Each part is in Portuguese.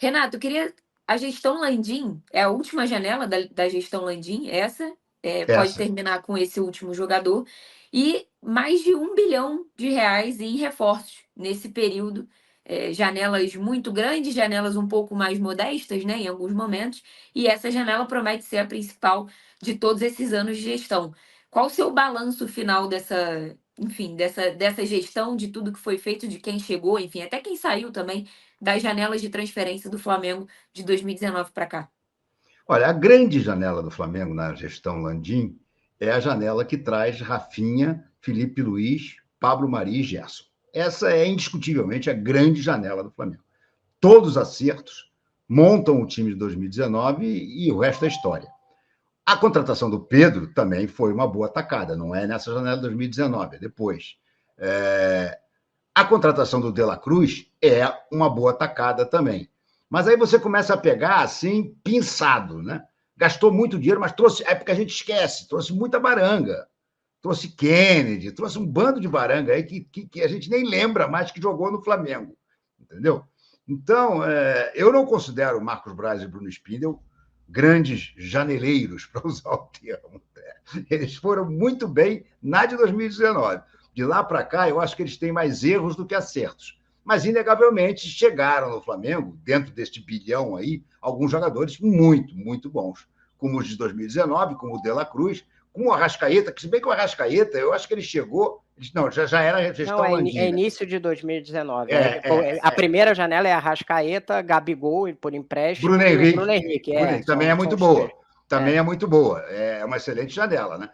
Renato, eu queria. A gestão Landim é a última janela da gestão Landim, essa. Pode Essa. terminar com esse último jogador. E mais de R$ 1 bilhão em reforços nesse período. Janelas muito grandes, janelas um pouco mais modestas, né, em alguns momentos. E essa janela promete ser a principal de todos esses anos de gestão. Qual o seu balanço final dessa, enfim, dessa gestão, de tudo que foi feito, de quem chegou, enfim, até quem saiu também das janelas de transferência do Flamengo de 2019 para cá? Olha, a grande janela do Flamengo na gestão Landim é a janela que traz Rafinha, Felipe Luiz, Pablo Mari e Gerson. Essa é indiscutivelmente a grande janela do Flamengo. Todos os acertos montam o time de 2019 e o resto é história. A contratação do Pedro também foi uma boa tacada, não é nessa janela de 2019, é depois. A contratação do De La Cruz é uma boa tacada também. Mas aí você começa a pegar assim, pinçado, né? Gastou muito dinheiro, mas trouxe. É porque a gente esquece, trouxe muita baranga. Trouxe Kennedy, trouxe um bando de baranga aí que a gente nem lembra mais que jogou no Flamengo. Entendeu? Então, eu não considero Marcos Braz e Bruno Spindel grandes janeleiros, para usar o termo. Eles foram muito bem na de 2019. De lá para cá, eu acho que eles têm mais erros do que acertos. Mas, inegavelmente, chegaram no Flamengo, dentro deste bilhão aí, alguns jogadores muito, muito bons. Como os de 2019, como o De La Cruz, como o Arrascaeta, que se bem que o Arrascaeta, eu acho que ele chegou... Não, já era a Não, gestão é Landina. início de 2019. A É. primeira janela é Arrascaeta, Gabigol por empréstimo Bruno e o Bruno Henrique, Henrique. também é São muito os três. boa. Também é muito boa. É uma excelente janela. Né?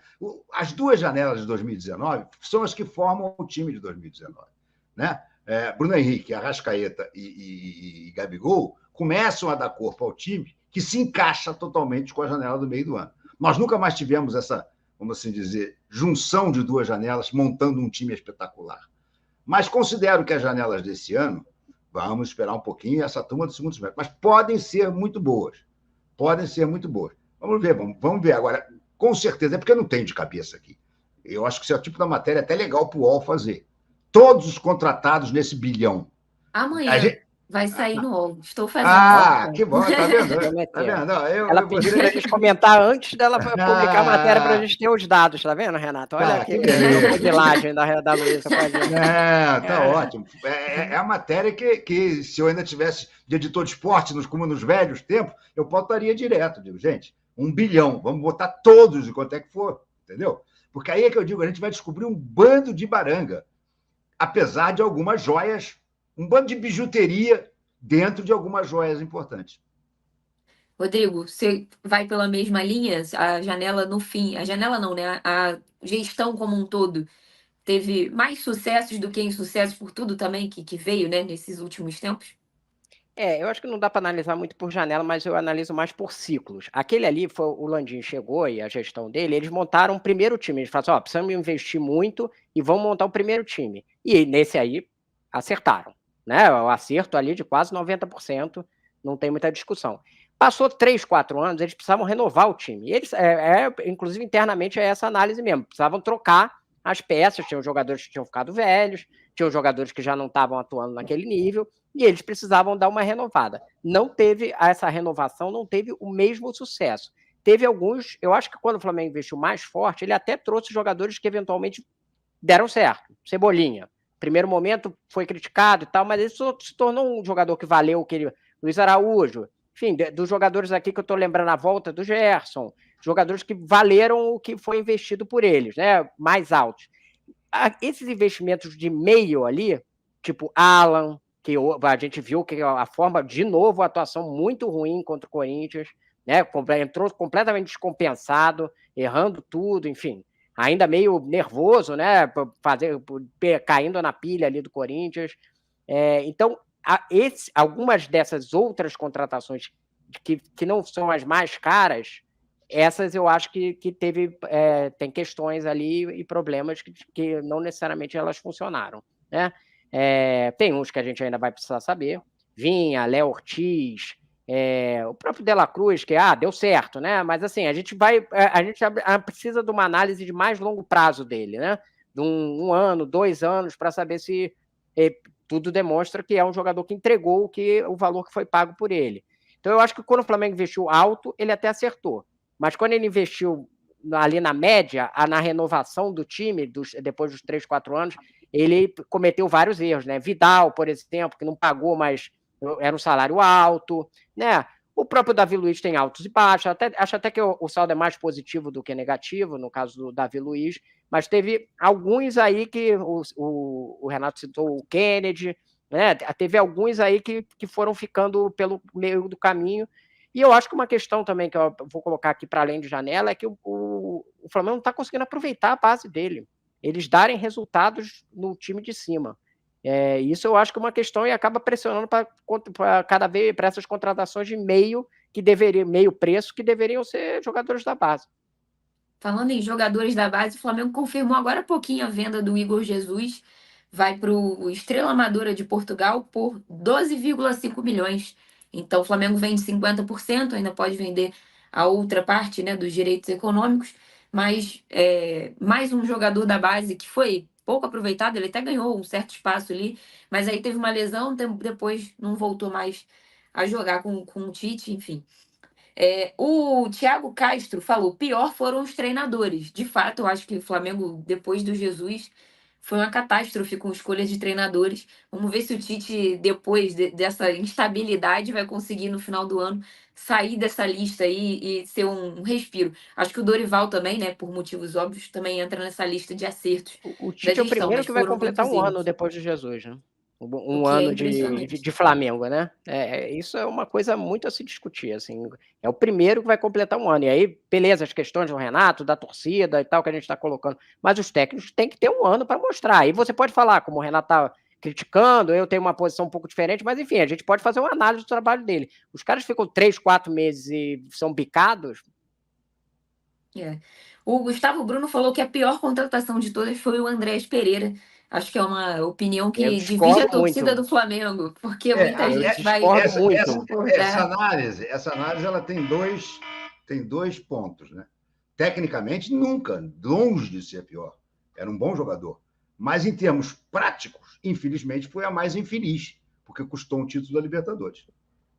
As duas janelas de 2019 são as que formam o time de 2019. Né? Bruno Henrique, Arrascaeta e Gabigol começam a dar corpo ao time que se encaixa totalmente com a janela do meio do ano. Nós nunca mais tivemos essa, vamos assim dizer, junção de duas janelas montando um time espetacular. Mas considero que as janelas desse ano, vamos esperar um pouquinho, essa turma do segundo semestre, mas podem ser muito boas. Podem ser muito boas. Vamos ver agora. Com certeza, é porque eu não tenho de cabeça aqui. Eu acho que esse é o tipo da matéria até legal para o UOL fazer. Todos os contratados nesse bilhão. A Amanhã gente... vai sair no UOL. Estou fazendo essa Que bom, tá vendo? Tá vendo? Ela pediu para a gente comentar antes dela publicar a matéria para a gente ter os dados, tá vendo, Renato? Olha que modelagem da Luísa fazendo. Tá ótimo. É a matéria que, se eu ainda tivesse de editor de esporte, como nos velhos tempos, eu pautaria direto. Digo, gente, 1 bilhão, vamos botar todos, enquanto é que for, entendeu? Porque aí é que eu digo, a gente vai descobrir um bando de baranga, apesar de algumas joias, um bando de bijuteria dentro de algumas joias importantes. Rodrigo, você vai pela mesma linha? A janela no fim, a janela não, né? A gestão como um todo teve mais sucessos do que insucessos por tudo também que veio, né, nesses últimos tempos? Eu acho que não dá para analisar muito por janela, mas eu analiso mais por ciclos. Aquele ali, foi o Landim chegou e a gestão dele, eles montaram um primeiro time. Eles falaram assim, precisamos investir muito e vamos montar o primeiro time. E nesse aí, acertaram. Né? O acerto ali de quase 90%, não tem muita discussão. Passou 3, 4 anos, eles precisavam renovar o time. E eles, inclusive, internamente, é essa análise mesmo. Precisavam trocar as peças, tinham jogadores que tinham ficado velhos, tinham jogadores que já não estavam atuando naquele nível, e eles precisavam dar uma renovada. Não teve essa renovação, não teve o mesmo sucesso. Teve alguns, eu acho que quando o Flamengo investiu mais forte, ele até trouxe jogadores que eventualmente deram certo. Cebolinha. Primeiro momento foi criticado e tal, mas ele se tornou um jogador que valeu o que ele... Luiz Araújo, enfim, dos jogadores aqui que eu estou lembrando a volta do Gerson, jogadores que valeram o que foi investido por eles, né? Mais altos. Esses investimentos de meio ali, tipo Alan, que a gente viu que a forma, de novo, a atuação muito ruim contra o Corinthians, né? Entrou completamente descompensado, errando tudo, enfim, ainda meio nervoso, né? Caindo na pilha ali do Corinthians. Então, algumas dessas outras contratações que não são as mais caras, essas eu acho que tem questões ali e problemas que não necessariamente elas funcionaram, né? Tem uns que a gente ainda vai precisar saber. Vinha, Léo Ortiz, o próprio De La Cruz, que deu certo, né? Mas assim, a gente precisa de uma análise de mais longo prazo dele, né? De um ano, 2 anos, para saber se tudo demonstra que é um jogador que entregou o valor que foi pago por ele. Então, eu acho que quando o Flamengo investiu alto, ele até acertou. Mas quando ele investiu ali na média, na renovação do time, depois dos 3, 4 anos, ele cometeu vários erros, né? Vidal, por exemplo, que não pagou, mas era um salário alto, né? O próprio Davi Luiz tem altos e baixos, acho até que o saldo é mais positivo do que negativo, no caso do Davi Luiz, mas teve alguns aí que o Renato citou, o Kennedy, né? Teve alguns aí que foram ficando pelo meio do caminho. E eu acho que uma questão também que eu vou colocar aqui para além de janela é que o Flamengo não está conseguindo aproveitar a base dele. Eles darem resultados no time de cima. Isso eu acho que é uma questão e acaba pressionando para cada vez para essas contratações de meio preço que deveriam ser jogadores da base. Falando em jogadores da base, o Flamengo confirmou agora há pouquinho a venda do Igor Jesus. Vai para o Estrela Amadora de Portugal por 12,5 milhões. Então, o Flamengo vende 50%, ainda pode vender a outra parte, né, dos direitos econômicos. Mas mais um jogador da base que foi pouco aproveitado, ele até ganhou um certo espaço ali, mas aí teve uma lesão, depois não voltou mais a jogar com o Tite, enfim. O Thiago Castro falou: pior foram os treinadores. De fato, eu acho que o Flamengo, depois do Jesus, foi uma catástrofe com escolhas de treinadores. Vamos ver se o Tite, depois dessa instabilidade, vai conseguir no final do ano sair dessa lista aí e ser um respiro. Acho que o Dorival também, né, por motivos óbvios, também entra nessa lista de acertos O da Tite é o gestão, primeiro mas que vai foram completar muitos um ano erros, depois de Jesus, né? o Um que é ano impressionante. de Flamengo, né? Isso é uma coisa muito a se discutir, assim. É o primeiro que vai completar um ano. E aí, beleza, as questões do Renato, da torcida e tal, que a gente está colocando. Mas os técnicos têm que ter um ano para mostrar. Aí você pode falar, como o Renato está criticando, eu tenho uma posição um pouco diferente, mas enfim, a gente pode fazer uma análise do trabalho dele. Os caras ficam 3, 4 meses e são bicados. O Gustavo Bruno falou que a pior contratação de todas foi o Andrés Pereira. Acho que é uma opinião Eu que divide a discordo torcida muito. do Flamengo, porque É, muita Eu gente vai discordo muito. concordar. essa análise ela tem dois pontos, né? Tecnicamente, nunca, longe de ser pior. Era um bom jogador. Mas, em termos práticos, infelizmente, foi a mais infeliz, porque custou um título da Libertadores.